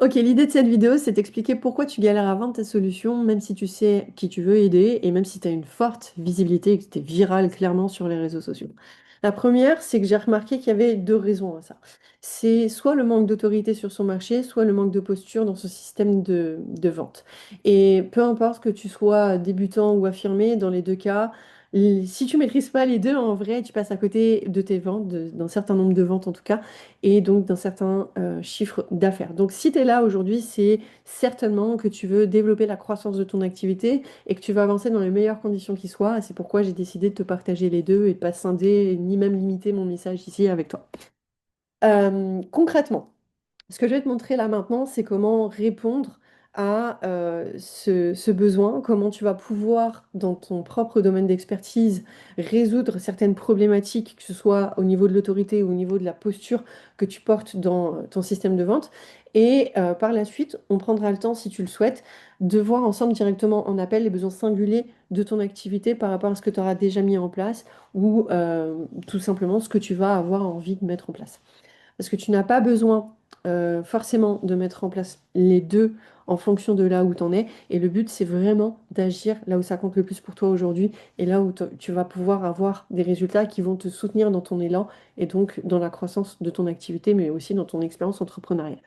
Ok, l'idée de cette vidéo, c'est d'expliquer pourquoi tu galères à vendre ta solution, même si tu sais qui tu veux aider et même si tu as une forte visibilité et que tu es viral clairement sur les réseaux sociaux. La première, c'est que j'ai remarqué qu'il y avait deux raisons à ça. C'est soit le manque d'autorité sur son marché, soit le manque de posture dans son système de vente. Et peu importe que tu sois débutant ou affirmé, dans les deux cas, si tu maîtrises pas les deux, en vrai, tu passes à côté de tes ventes, d'un certain nombre de ventes en tout cas et donc d'un certain chiffre d'affaires. Donc si tu es là aujourd'hui, c'est certainement que tu veux développer la croissance de ton activité et que tu vas avancer dans les meilleures conditions qui soient. Et c'est pourquoi j'ai décidé de te partager les deux et de pas scinder ni même limiter mon message ici avec toi. Concrètement, ce que je vais te montrer là maintenant, c'est comment répondre à ce besoin, comment tu vas pouvoir, dans ton propre domaine d'expertise, résoudre certaines problématiques, que ce soit au niveau de l'autorité ou au niveau de la posture que tu portes dans ton système de vente. Et par la suite, on prendra le temps, si tu le souhaites, de voir ensemble directement en appel les besoins singuliers de ton activité par rapport à ce que tu auras déjà mis en place ou tout simplement ce que tu vas avoir envie de mettre en place. Parce que tu n'as pas besoin forcément de mettre en place les deux en fonction de là où tu en es. Et le but, c'est vraiment d'agir là où ça compte le plus pour toi aujourd'hui et là où tu vas pouvoir avoir des résultats qui vont te soutenir dans ton élan et donc dans la croissance de ton activité, mais aussi dans ton expérience entrepreneuriale.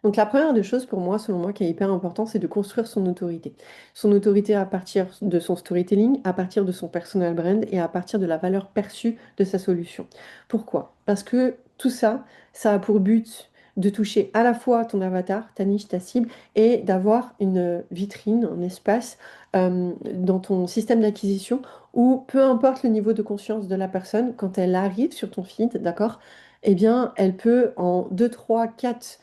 Donc la première des choses pour moi, selon moi, qui est hyper important, c'est de construire son autorité. Son autorité à partir de son storytelling, à partir de son personal brand et à partir de la valeur perçue de sa solution. Pourquoi? Parce que tout ça, ça a pour but de toucher à la fois ton avatar, ta niche, ta cible, et d'avoir une vitrine, un espace dans ton système d'acquisition où peu importe le niveau de conscience de la personne, quand elle arrive sur ton feed, d'accord, eh bien, elle peut en 2, 3, 4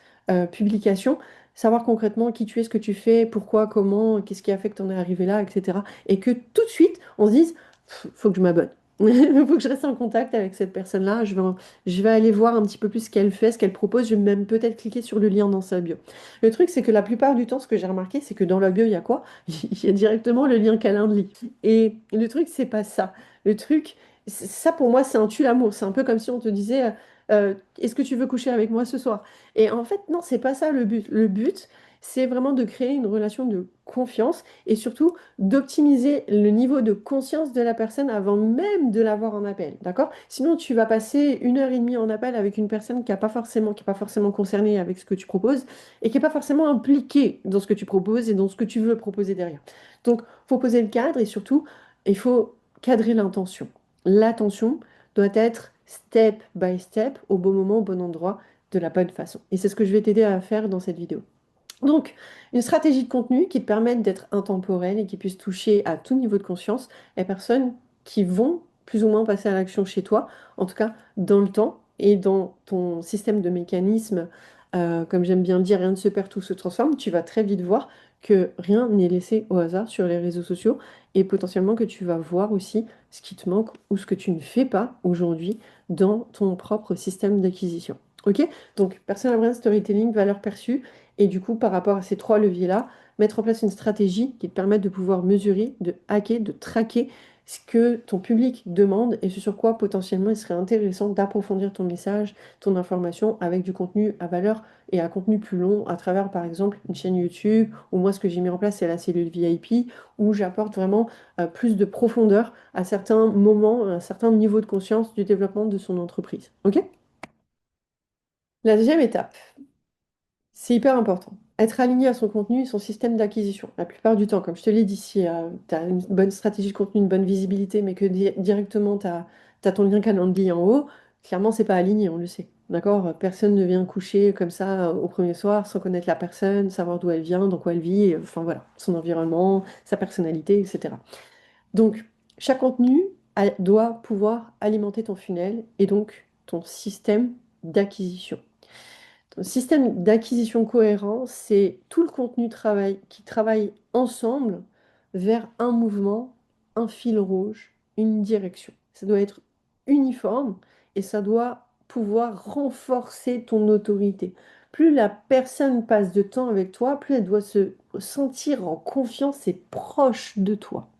publication, savoir concrètement qui tu es, ce que tu fais, pourquoi, comment, qu'est-ce qui a fait que tu en es arrivé là, etc. Et que tout de suite, on se dise, faut que je m'abonne. Il faut que je reste en contact avec cette personne-là. Je vais aller voir un petit peu plus ce qu'elle fait, ce qu'elle propose. Je vais même peut-être cliquer sur le lien dans sa bio. Le truc, c'est que la plupart du temps, ce que j'ai remarqué, c'est que dans la bio, il y a quoi? Il y a directement le lien Calendly. Et le truc, c'est pas ça. Le truc, ça pour moi, c'est un tue-l'amour. C'est un peu comme si on te disait, est-ce que tu veux coucher avec moi ce soir? Et en fait, non, c'est pas ça le but. Le but, c'est vraiment de créer une relation de confiance et surtout d'optimiser le niveau de conscience de la personne avant même de l'avoir en appel, d'accord? Sinon, tu vas passer 1 heure et demie en appel avec une personne qui est pas forcément concernée avec ce que tu proposes et qui n'est pas forcément impliquée dans ce que tu proposes et dans ce que tu veux proposer derrière. Donc, il faut poser le cadre et surtout, il faut cadrer l'intention. L'attention doit être step by step, au bon moment, au bon endroit, de la bonne façon. Et c'est ce que je vais t'aider à faire dans cette vidéo. Donc, une stratégie de contenu qui te permette d'être intemporelle et qui puisse toucher à tout niveau de conscience les personnes qui vont plus ou moins passer à l'action chez toi, en tout cas dans le temps et dans ton système de mécanismes. Comme j'aime bien le dire, rien ne se perd, tout se transforme. Tu vas très vite voir que rien n'est laissé au hasard sur les réseaux sociaux et potentiellement que tu vas voir aussi ce qui te manque ou ce que tu ne fais pas aujourd'hui dans ton propre système d'acquisition. Ok? Donc, personal brand, storytelling, valeur perçue. Et du coup, par rapport à ces trois leviers-là, mettre en place une stratégie qui te permette de pouvoir mesurer, de hacker, de traquer ce que ton public demande et ce sur quoi potentiellement il serait intéressant d'approfondir ton message, ton information avec du contenu à valeur et un contenu plus long à travers par exemple une chaîne YouTube ou moi ce que j'ai mis en place c'est la cellule VIP où j'apporte vraiment plus de profondeur à certains moments, à un certain niveau de conscience du développement de son entreprise. Ok? La deuxième étape. C'est hyper important. Être aligné à son contenu et son système d'acquisition. La plupart du temps, comme je te l'ai dit, si tu as une bonne stratégie de contenu, une bonne visibilité, mais que directement tu as ton lien Calendly en haut, clairement, c'est pas aligné, on le sait. D'accord? Personne ne vient coucher comme ça au premier soir sans connaître la personne, savoir d'où elle vient, dans quoi elle vit, enfin voilà, son environnement, sa personnalité, etc. Donc, chaque contenu doit pouvoir alimenter ton funnel et donc ton système d'acquisition. Un système d'acquisition cohérent, c'est tout le contenu qui travaille ensemble vers un mouvement, un fil rouge, une direction. Ça doit être uniforme et ça doit pouvoir renforcer ton autorité. Plus la personne passe de temps avec toi, plus elle doit se sentir en confiance et proche de toi.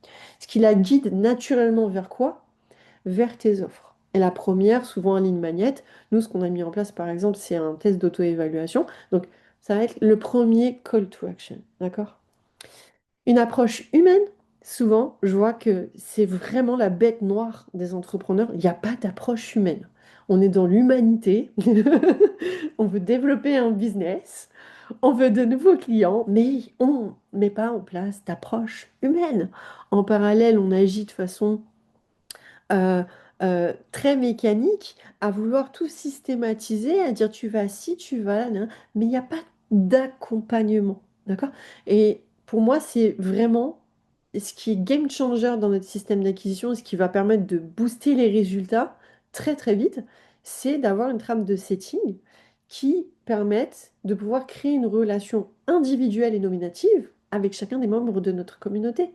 Ce qui la guide naturellement vers quoi? Vers tes offres. Et la première, souvent en ligne magnète, nous, ce qu'on a mis en place, par exemple, c'est un test d'auto-évaluation. Donc, Ça va être le premier call to action, d'accord? Une approche humaine, souvent, je vois que c'est vraiment la bête noire des entrepreneurs. Il n'y a pas d'approche humaine. On est dans l'humanité, on veut développer un business, on veut de nouveaux clients, mais on ne met pas en place d'approche humaine. En parallèle, on agit de façon euh, très mécanique, à vouloir tout systématiser, à dire tu vas ci, tu vas là, nan, mais il n'y a pas d'accompagnement. D'accord? Et pour moi, c'est vraiment ce qui est game changer dans notre système d'acquisition, ce qui va permettre de booster les résultats très très vite, c'est d'avoir une trame de setting qui permette de pouvoir créer une relation individuelle et nominative avec chacun des membres de notre communauté.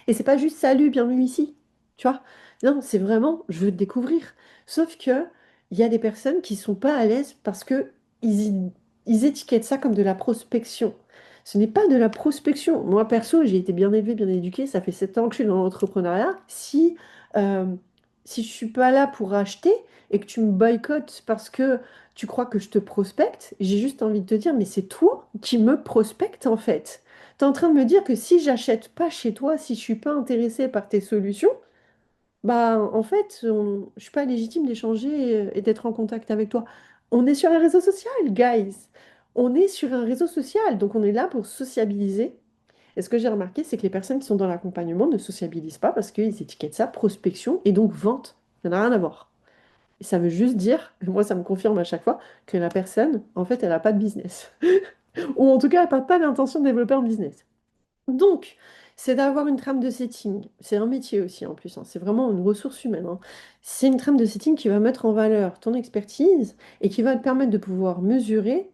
Et c'est pas juste salut, bienvenue ici. Tu vois? Non, c'est vraiment je veux te découvrir. Sauf que il y a des personnes qui sont pas à l'aise parce que ils étiquettent ça comme de la prospection. Ce n'est pas de la prospection. Moi, perso, j'ai été bien élevée, bien éduquée. Ça fait 7 ans que je suis dans l'entrepreneuriat. Euh, si je suis pas là pour acheter et que tu me boycottes parce que tu crois que je te prospecte, j'ai juste envie de te dire, mais c'est toi qui me prospectes en fait. Tu es en train de me dire que si j'achète pas chez toi, si je suis pas intéressée par tes solutions, bah en fait, je suis pas légitime d'échanger et d'être en contact avec toi. On est sur un réseau social, guys. On est sur un réseau social, donc on est là pour sociabiliser. Et ce que j'ai remarqué, c'est que les personnes qui sont dans l'accompagnement ne sociabilisent pas parce qu'ils étiquettent ça prospection et donc vente. Ça n'a rien à voir. Et ça veut juste dire, moi ça me confirme à chaque fois, que la personne, en fait, elle n'a pas de business. Ou en tout cas, elle n'a pas l'intention de développer un business. Donc, c'est d'avoir une trame de setting. C'est un métier aussi en plus, hein. C'est vraiment une ressource humaine, hein. C'est une trame de setting qui va mettre en valeur ton expertise et qui va te permettre de pouvoir mesurer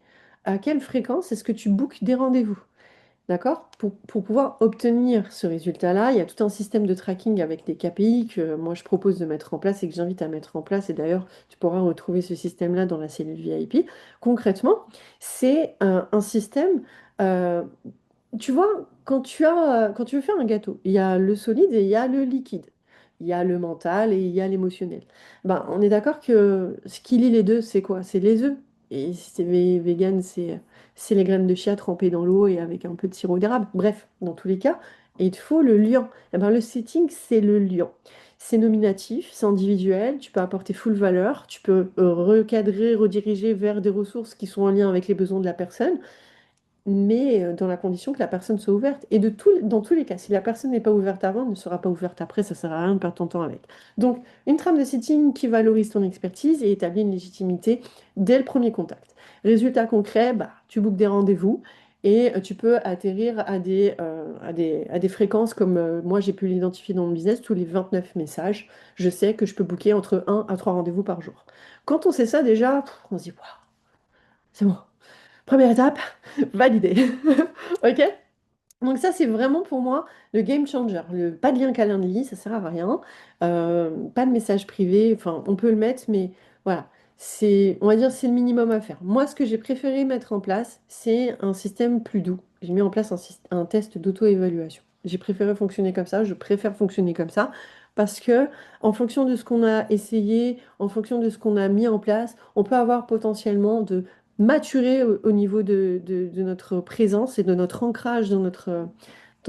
à quelle fréquence est-ce que tu bookes des rendez-vous. D'accord? Pour pouvoir obtenir ce résultat-là, il y a tout un système de tracking avec des KPI que moi je propose de mettre en place et que j'invite à mettre en place. Et d'ailleurs, tu pourras retrouver ce système-là dans la cellule VIP. Concrètement, c'est un système. euh, Tu vois, quand tu veux faire un gâteau, il y a le solide et il y a le liquide. Il y a le mental et il y a l'émotionnel. Ben, on est d'accord que ce qui lie les deux, c'est quoi? C'est les œufs. Et si c'est vegan, c'est les graines de chia trempées dans l'eau et avec un peu de sirop d'érable. Bref, dans tous les cas, il te faut le liant. Eh ben, le setting, c'est le liant. C'est nominatif, c'est individuel, tu peux apporter full valeur, tu peux recadrer, rediriger vers des ressources qui sont en lien avec les besoins de la personne, mais dans la condition que la personne soit ouverte. Et dans tous les cas, si la personne n'est pas ouverte avant, elle ne sera pas ouverte après, ça ne sert à rien de perdre ton temps avec. Donc, une trame de setting qui valorise ton expertise et établit une légitimité dès le premier contact. Résultat concret, bah, tu bookes des rendez-vous et tu peux atterrir à des fréquences comme moi j'ai pu l'identifier dans mon business, tous les 29 messages, je sais que je peux booker entre 1 à 3 rendez-vous par jour. Quand on sait ça déjà, on se dit, waouh, c'est bon. Première étape, validé. Ok? Donc ça, c'est vraiment pour moi le game changer. Pas de lien Calendly, ça sert à rien. Pas de message privé, enfin, on peut le mettre, mais voilà. On va dire, c'est le minimum à faire. Moi, ce que j'ai préféré mettre en place, c'est un système plus doux. J'ai mis en place un test d'auto-évaluation. J'ai préféré fonctionner comme ça, je préfère fonctionner comme ça, parce que en fonction de ce qu'on a essayé, en fonction de ce qu'on a mis en place, on peut avoir potentiellement de maturer au niveau de notre présence et de notre ancrage dans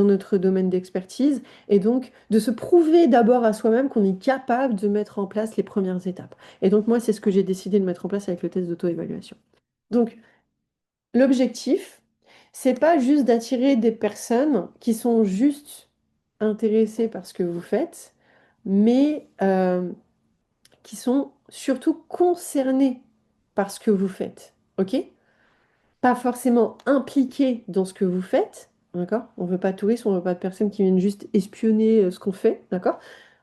notre domaine d'expertise, et donc de se prouver d'abord à soi-même qu'on est capable de mettre en place les premières étapes. Et donc moi, c'est ce que j'ai décidé de mettre en place avec le test d'auto-évaluation. Donc l'objectif, c'est pas juste d'attirer des personnes qui sont juste intéressées par ce que vous faites, mais qui sont surtout concernées par ce que vous faites. OK? Pas forcément impliqués dans ce que vous faites, d'accord? On veut pas de touristes, on veut pas de personnes qui viennent juste espionner ce qu'on fait, d'accord?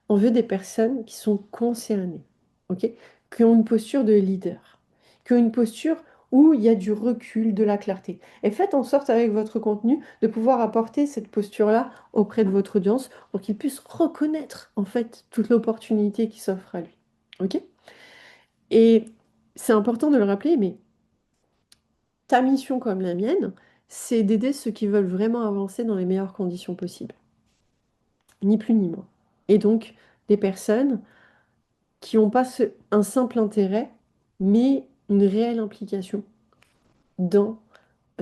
On veut des personnes qui sont concernées, ok? Qui ont une posture de leader, qui ont une posture où il y a du recul, de la clarté. Et faites en sorte avec votre contenu de pouvoir apporter cette posture-là auprès de votre audience pour qu'ils puissent reconnaître en fait toute l'opportunité qui s'offre à lui, ok? Et c'est important de le rappeler, mais ta mission comme la mienne, c'est d'aider ceux qui veulent vraiment avancer dans les meilleures conditions possibles, ni plus ni moins. Et donc, des personnes qui n'ont pas un simple intérêt, mais une réelle implication dans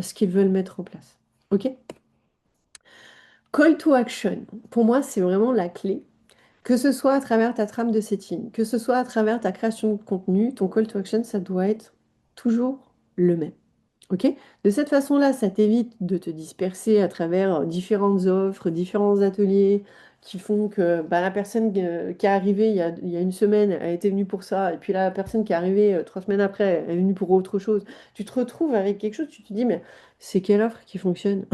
ce qu'ils veulent mettre en place. OK? Call to action, pour moi, c'est vraiment la clé. Que ce soit à travers ta trame de setting, que ce soit à travers ta création de contenu, ton call to action, ça doit être toujours le même. OK? De cette façon-là, ça t'évite de te disperser à travers différentes offres, différents ateliers qui font que bah, la personne qui est arrivée il y a une semaine, elle était venue pour ça, et puis la personne qui est arrivée 3 semaines après, elle est venue pour autre chose. Tu te retrouves avec quelque chose, tu te dis, mais c'est quelle offre qui fonctionne?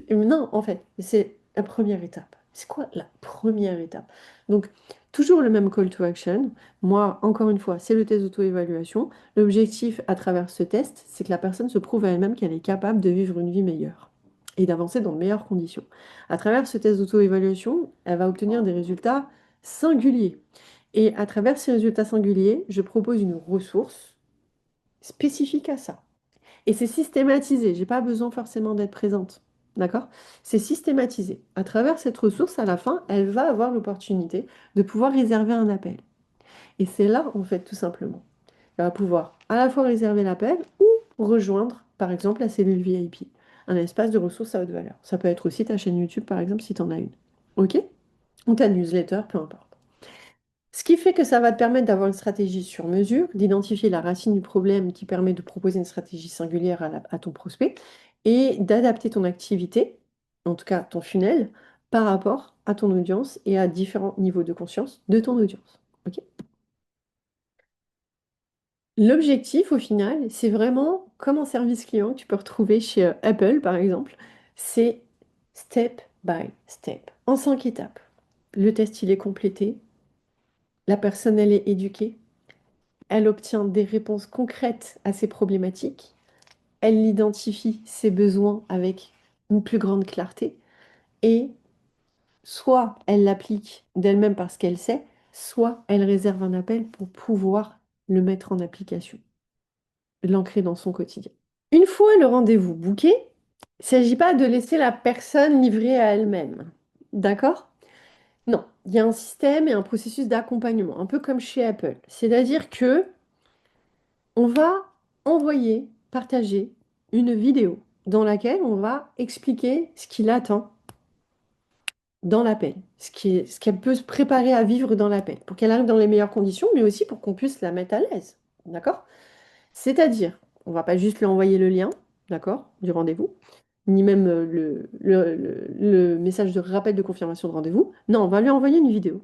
Et non, en fait, c'est la première étape. C'est quoi la première étape? Donc, toujours le même call to action. Moi, encore une fois, c'est le test d'auto-évaluation. L'objectif à travers ce test, c'est que la personne se prouve à elle-même qu'elle est capable de vivre une vie meilleure et d'avancer dans de meilleures conditions. À travers ce test d'auto-évaluation, elle va obtenir des résultats singuliers. Et à travers ces résultats singuliers, je propose une ressource spécifique à ça. Et c'est systématisé. J'ai pas besoin forcément d'être présente. D'accord? C'est systématisé. À travers cette ressource, à la fin, elle va avoir l'opportunité de pouvoir réserver un appel. Et c'est là, en fait, tout simplement. Elle va pouvoir à la fois réserver l'appel ou rejoindre, par exemple, la cellule VIP, un espace de ressources à haute valeur. Ça peut être aussi ta chaîne YouTube, par exemple, si tu en as une. OK? Ou ta newsletter, peu importe. Ce qui fait que ça va te permettre d'avoir une stratégie sur mesure, d'identifier la racine du problème qui permet de proposer une stratégie singulière à ton prospect et d'adapter ton activité, en tout cas ton funnel, par rapport à ton audience et à différents niveaux de conscience de ton audience. OK? L'objectif, au final, c'est vraiment comme un service client que tu peux retrouver chez Apple, par exemple. C'est step by step, en 5 étapes. Le test, il est complété. La personne, elle est éduquée. Elle obtient des réponses concrètes à ses problématiques. Elle identifie ses besoins avec une plus grande clarté. Et soit elle l'applique d'elle-même parce qu'elle sait, soit elle réserve un appel pour pouvoir le mettre en application, l'ancrer dans son quotidien. Une fois le rendez-vous booké, il ne s'agit pas de laisser la personne livrer à elle-même. D'accord? Non, il y a un système et un processus d'accompagnement, un peu comme chez Apple. C'est-à-dire que on va envoyer, partager une vidéo dans laquelle on va expliquer ce qu'il attend dans l'appel, ce qu'elle peut se préparer à vivre dans l'appel, pour qu'elle arrive dans les meilleures conditions, mais aussi pour qu'on puisse la mettre à l'aise. D'accord? C'est-à-dire, on va pas juste lui envoyer le lien, d'accord, du rendez-vous, ni même le message de rappel de confirmation de rendez-vous. Non, on va lui envoyer une vidéo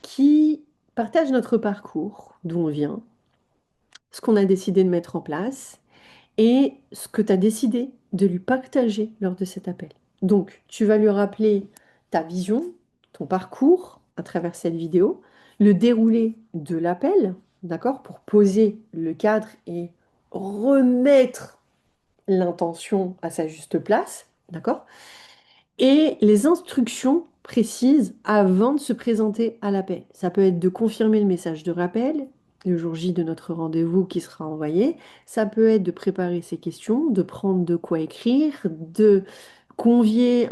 qui partage notre parcours, d'où on vient, ce qu'on a décidé de mettre en place et ce que tu as décidé de lui partager lors de cet appel. Donc, tu vas lui rappeler ta vision, ton parcours à travers cette vidéo, le déroulé de l'appel, d'accord, pour poser le cadre et remettre l'intention à sa juste place, d'accord, et les instructions précises avant de se présenter à l'appel. Ça peut être de confirmer le message de rappel le jour J de notre rendez-vous qui sera envoyé. Ça peut être de préparer ses questions, de prendre de quoi écrire, de convier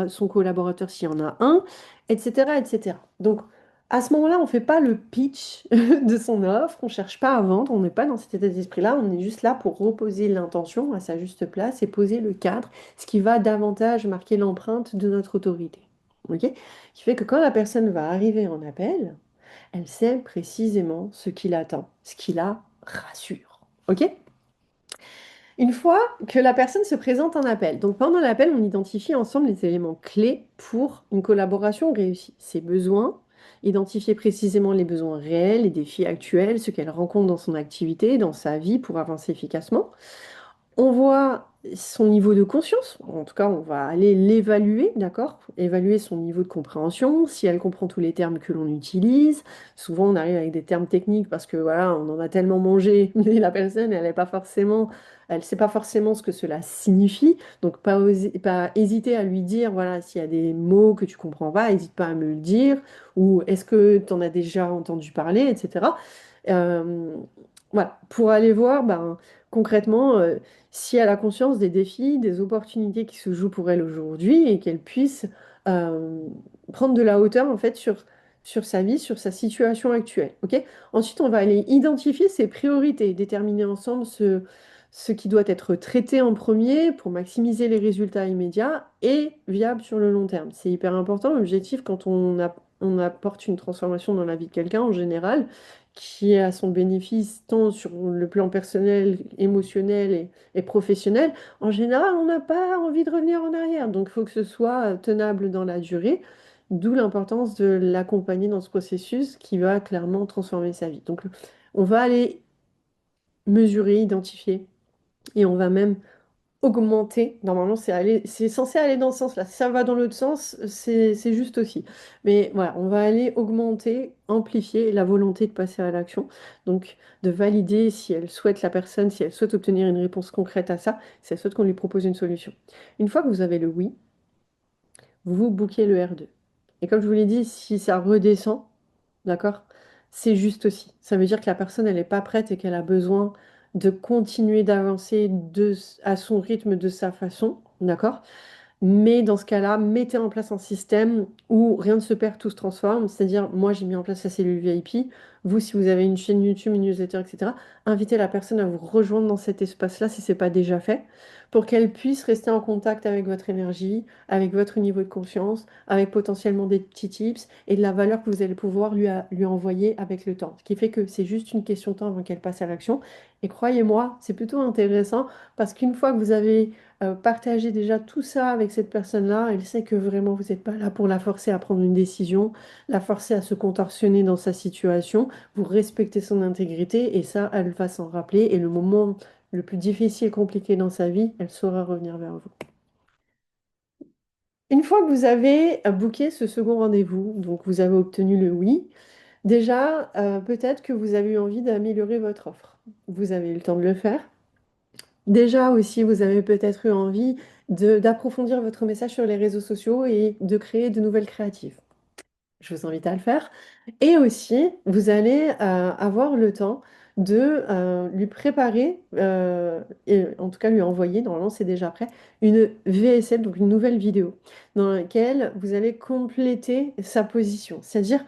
son collaborateur s'il y en a un, etc., etc. Donc, à ce moment-là, on ne fait pas le pitch de son offre, on ne cherche pas à vendre, on n'est pas dans cet état d'esprit-là, on est juste là pour reposer l'intention à sa juste place et poser le cadre, ce qui va davantage marquer l'empreinte de notre autorité. Ok? Qui fait que quand la personne va arriver en appel, elle sait précisément ce qui l'attend, ce qui la rassure. Ok? Une fois que la personne se présente en appel, donc pendant l'appel, on identifie ensemble les éléments clés pour une collaboration réussie. Ses besoins, identifier précisément les besoins réels, les défis actuels, ce qu'elle rencontre dans son activité, dans sa vie pour avancer efficacement. On voit son niveau de conscience, en tout cas, on va aller l'évaluer, d'accord? Évaluer son niveau de compréhension, si elle comprend tous les termes que l'on utilise. Souvent, on arrive avec des termes techniques parce que voilà, on en a tellement mangé, mais la personne, elle n'est pas forcément, elle sait pas forcément ce que cela signifie. Donc, pas hésiter à lui dire, voilà, s'il y a des mots que tu comprends pas, n'hésite pas à me le dire, ou est-ce que tu en as déjà entendu parler, etc. Euh, voilà, pour aller voir, ben, concrètement. Si elle a conscience des défis, des opportunités qui se jouent pour elle aujourd'hui et qu'elle puisse euh, prendre de la hauteur en fait sur sa vie, sur sa situation actuelle. Ok? Ensuite, on va aller identifier ses priorités, déterminer ensemble ce qui doit être traité en premier pour maximiser les résultats immédiats et viable sur le long terme. C'est hyper important. L'objectif, quand on apporte une transformation dans la vie de quelqu'un en général, qui est à son bénéfice tant sur le plan personnel, émotionnel et professionnel, en général, on n'a pas envie de revenir en arrière. Donc, il faut que ce soit tenable dans la durée. D'où l'importance de l'accompagner dans ce processus qui va clairement transformer sa vie. Donc, on va aller mesurer, identifier, et on va même augmenter. Normalement, c'est censé aller dans ce sens-là. Si ça va dans l'autre sens, c'est juste aussi. Mais voilà, on va aller augmenter, amplifier la volonté de passer à l'action. Donc, de valider si elle souhaite la personne, si elle souhaite obtenir une réponse concrète à ça, si elle souhaite qu'on lui propose une solution. Une fois que vous avez le oui, vous bookez le R2. Et comme je vous l'ai dit, si ça redescend, d'accord, c'est juste aussi. Ça veut dire que la personne, elle n'est pas prête et qu'elle a besoin de continuer d'avancer à son rythme, de sa façon, d'accord? Mais dans ce cas-là, mettez en place un système où rien ne se perd, tout se transforme. C'est-à-dire, moi, j'ai mis en place la cellule VIP. Vous, si vous avez une chaîne YouTube, une newsletter, etc., invitez la personne à vous rejoindre dans cet espace-là si ce n'est pas déjà fait, pour qu'elle puisse rester en contact avec votre énergie, avec votre niveau de confiance, avec potentiellement des petits tips et de la valeur que vous allez pouvoir lui envoyer avec le temps. Ce qui fait que c'est juste une question de temps avant qu'elle passe à l'action. Et croyez-moi, c'est plutôt intéressant parce qu'une fois que vous avez partagez déjà tout ça avec cette personne-là. Elle sait que vraiment vous n'êtes pas là pour la forcer à prendre une décision, la forcer à se contorsionner dans sa situation. Vous respectez son intégrité et ça, elle va s'en rappeler. Et le moment le plus difficile, compliqué dans sa vie, elle saura revenir vers vous. Une fois que vous avez booké ce second rendez-vous, donc vous avez obtenu le oui, déjà, peut-être que vous avez eu envie d'améliorer votre offre. Vous avez eu le temps de le faire. Déjà aussi, vous avez peut-être eu envie d'approfondir votre message sur les réseaux sociaux et de créer de nouvelles créatives. Je vous invite à le faire. Et aussi, vous allez avoir le temps de lui préparer, et en tout cas lui envoyer, normalement c'est déjà prêt, une VSL, donc une nouvelle vidéo, dans laquelle vous allez compléter sa position. C'est-à-dire,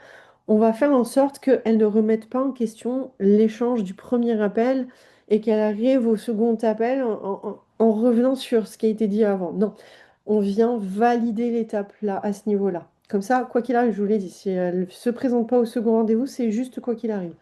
on va faire en sorte qu'elle ne remette pas en question l'échange du premier appel et qu'elle arrive au second appel en revenant sur ce qui a été dit avant. Non, on vient valider l'étape là, à ce niveau-là. Comme ça, quoi qu'il arrive, je vous l'ai dit, si elle ne se présente pas au second rendez-vous, c'est juste quoi qu'il arrive.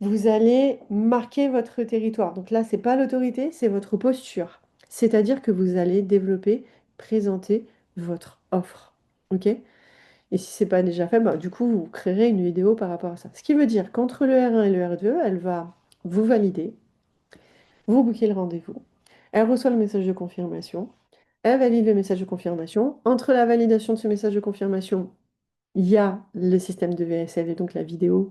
Vous allez marquer votre territoire. Donc là, c'est pas l'autorité, c'est votre posture. C'est-à-dire que vous allez développer, présenter votre offre. OK? Et si c'est pas déjà fait, bah, du coup, vous créerez une vidéo par rapport à ça. Ce qui veut dire qu'entre le R1 et le R2, elle va vous valider, vous booker le rendez-vous. Elle reçoit le message de confirmation. Elle valide le message de confirmation. Entre la validation de ce message de confirmation, il y a le système de VSL et donc la vidéo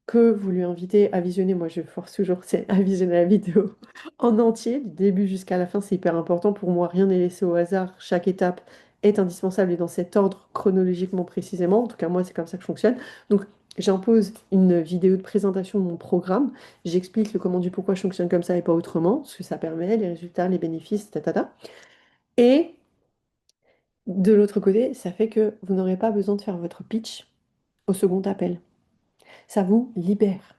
que vous lui invitez à visionner. Moi, je force toujours, c'est à visionner la vidéo en entier, du début jusqu'à la fin. C'est hyper important pour moi. Rien n'est laissé au hasard. Chaque étape est indispensable et dans cet ordre chronologiquement précisément. En tout cas, moi, c'est comme ça que je fonctionne. Donc, j'impose une vidéo de présentation de mon programme. J'explique le comment du pourquoi je fonctionne comme ça et pas autrement, ce que ça permet, les résultats, les bénéfices, ta. Et de l'autre côté, ça fait que vous n'aurez pas besoin de faire votre pitch au second appel. Ça vous libère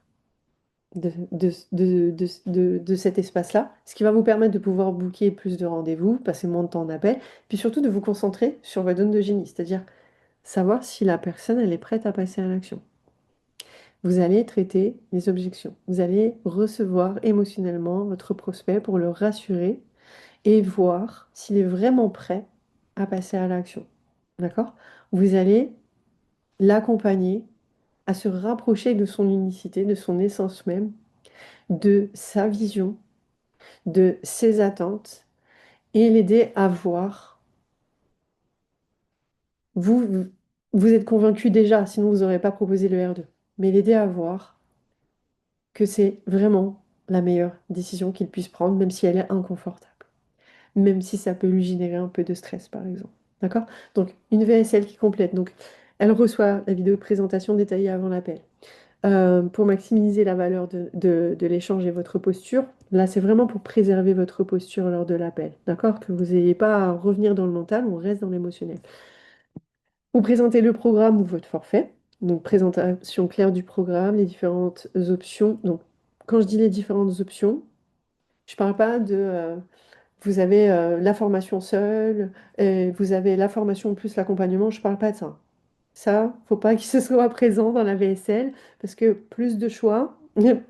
de cet espace-là, ce qui va vous permettre de pouvoir booker plus de rendez-vous, passer moins de temps en appel, puis surtout de vous concentrer sur votre zone de génie, c'est-à-dire savoir si la personne, elle est prête à passer à l'action. Vous allez traiter les objections. Vous allez recevoir émotionnellement votre prospect pour le rassurer et voir s'il est vraiment prêt à passer à l'action. D'accord? Vous allez l'accompagner à se rapprocher de son unicité, de son essence même, de sa vision, de ses attentes, et l'aider à voir. Vous, vous êtes convaincu déjà, sinon vous n'aurez pas proposé le R2, mais l'aider à voir que c'est vraiment la meilleure décision qu'il puisse prendre, même si elle est inconfortable, même si ça peut lui générer un peu de stress, par exemple. D'accord? Donc, une VSL qui complète. Donc, elle reçoit la vidéo de présentation détaillée avant l'appel. Pour maximiser la valeur de l'échange et votre posture. Là, c'est vraiment pour préserver votre posture lors de l'appel. D'accord? Que vous n'ayez pas à revenir dans le mental, on reste dans l'émotionnel. Vous présentez le programme ou votre forfait. Donc, présentation claire du programme, les différentes options. Donc, quand je dis les différentes options, Je parle pas de vous avez la formation seule, et vous avez la formation plus l'accompagnement. Je parle pas de ça. Ça, faut pas qu'il se soit présent dans la VSL parce que plus de choix,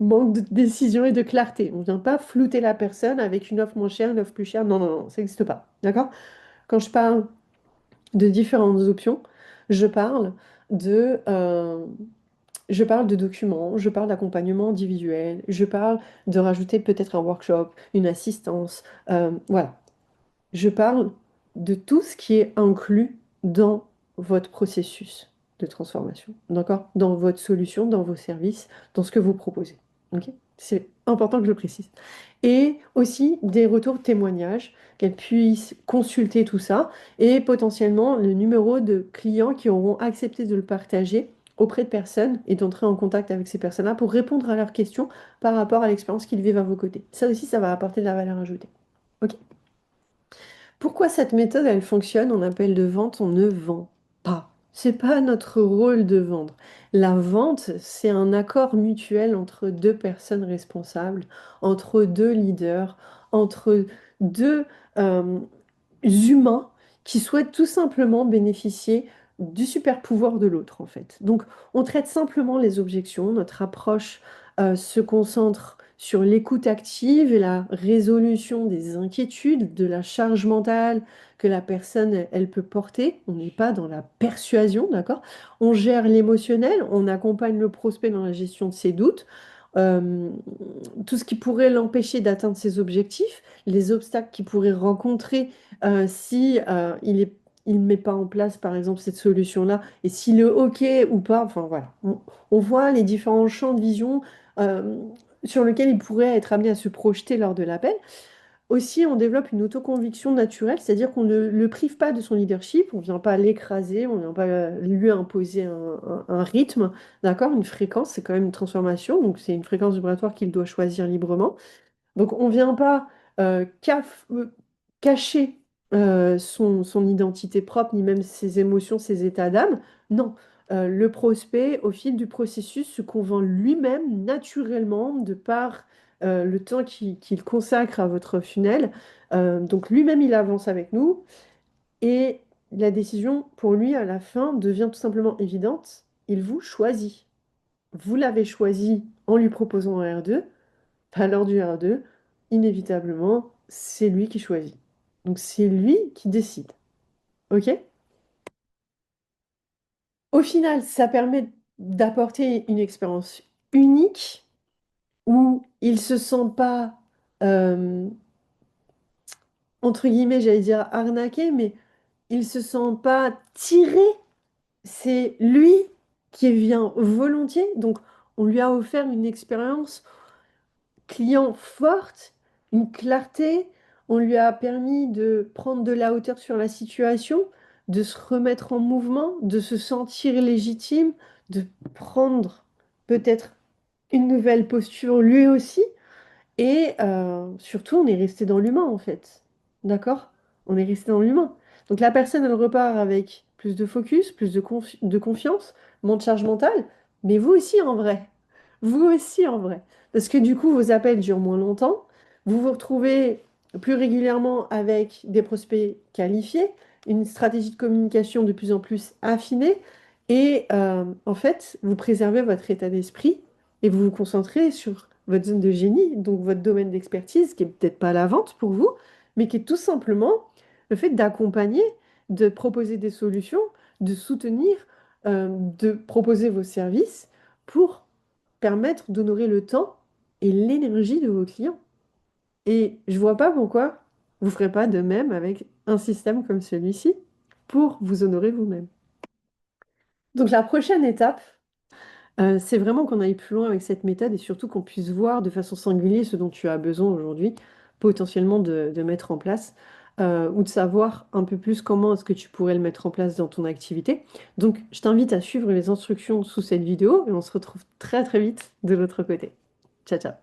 manque de décision et de clarté. On ne vient pas flouter la personne avec une offre moins chère, une offre plus chère. Non, non, non, ça n'existe pas. D'accord? Quand je parle de différentes options, je parle de, euh, je parle de documents, je parle d'accompagnement individuel, je parle de rajouter peut-être un workshop, une assistance. Voilà. Je parle de tout ce qui est inclus dans votre processus de transformation, d'accord? Dans votre solution, dans vos services, dans ce que vous proposez. Ok. C'est important que je le précise. Et aussi des retours témoignages, qu'elles puissent consulter tout ça et potentiellement le numéro de clients qui auront accepté de le partager auprès de personnes et d'entrer en contact avec ces personnes-là pour répondre à leurs questions par rapport à l'expérience qu'ils vivent à vos côtés. Ça aussi, ça va apporter de la valeur ajoutée. Ok. Pourquoi cette méthode, elle fonctionne en appel de vente? On ne vend pas. C'est pas notre rôle de vendre. La vente, c'est un accord mutuel entre deux personnes responsables, entre deux leaders, entre deux euh, humains qui souhaitent tout simplement bénéficier du super pouvoir de l'autre, en fait. Donc, on traite simplement les objections. Notre approche se concentre sur l'écoute active et la résolution des inquiétudes, de la charge mentale que la personne, elle peut porter. On n'est pas dans la persuasion, d'accord? On gère l'émotionnel, on accompagne le prospect dans la gestion de ses doutes. euh, tout ce qui pourrait l'empêcher d'atteindre ses objectifs, les obstacles qu'il pourrait rencontrer si il met pas en place, par exemple, cette solution-là, et si le OK ou pas, enfin voilà, on voit les différents champs de vision euh, sur lesquels il pourrait être amené à se projeter lors de l'appel. Aussi, on développe une autoconviction naturelle, c'est-à-dire qu'on ne le prive pas de son leadership, on ne vient pas l'écraser, on ne vient pas lui imposer un rythme, d'accord, une fréquence, c'est quand même une transformation, donc c'est une fréquence vibratoire qu'il doit choisir librement. Donc, on ne vient pas cacher son identité propre, ni même ses émotions, ses états d'âme. Non, le prospect, au fil du processus, se convainc lui-même naturellement de par le temps qu'il consacre à votre funnel. Donc, lui-même, il avance avec nous et la décision, pour lui, à la fin, devient tout simplement évidente. Il vous choisit. Vous l'avez choisi en lui proposant un R2. À l'heure du R2, inévitablement, c'est lui qui choisit. Donc c'est lui qui décide. OK? Au final, ça permet d'apporter une expérience unique où il se sent pas, euh, entre guillemets, j'allais dire arnaqué, mais il se sent pas tiré. C'est lui qui vient volontiers. Donc on lui a offert une expérience client forte, une clarté. On lui a permis de prendre de la hauteur sur la situation, de se remettre en mouvement, de se sentir légitime, de prendre peut-être une nouvelle posture lui aussi. Et surtout, on est resté dans l'humain, en fait. D'accord? On est resté dans l'humain. Donc la personne, elle repart avec plus de focus, plus de confiance, moins de charge mentale. Mais vous aussi, en vrai. Vous aussi, en vrai. Parce que du coup, vos appels durent moins longtemps. Vous vous retrouvez plus régulièrement avec des prospects qualifiés, une stratégie de communication de plus en plus affinée. Et en fait, vous préservez votre état d'esprit et vous vous concentrez sur votre zone de génie, donc votre domaine d'expertise, qui est peut-être pas la vente pour vous, mais qui est tout simplement le fait d'accompagner, de proposer des solutions, de soutenir, de proposer vos services pour permettre d'honorer le temps et l'énergie de vos clients. Et je vois pas pourquoi vous ne ferez pas de même avec un système comme celui-ci pour vous honorer vous-même. Donc la prochaine étape, c'est vraiment qu'on aille plus loin avec cette méthode et surtout qu'on puisse voir de façon singulière ce dont tu as besoin aujourd'hui, potentiellement de mettre en place, ou de savoir un peu plus comment est-ce que tu pourrais le mettre en place dans ton activité. Donc, je t'invite à suivre les instructions sous cette vidéo et on se retrouve très très vite de l'autre côté. Ciao, ciao.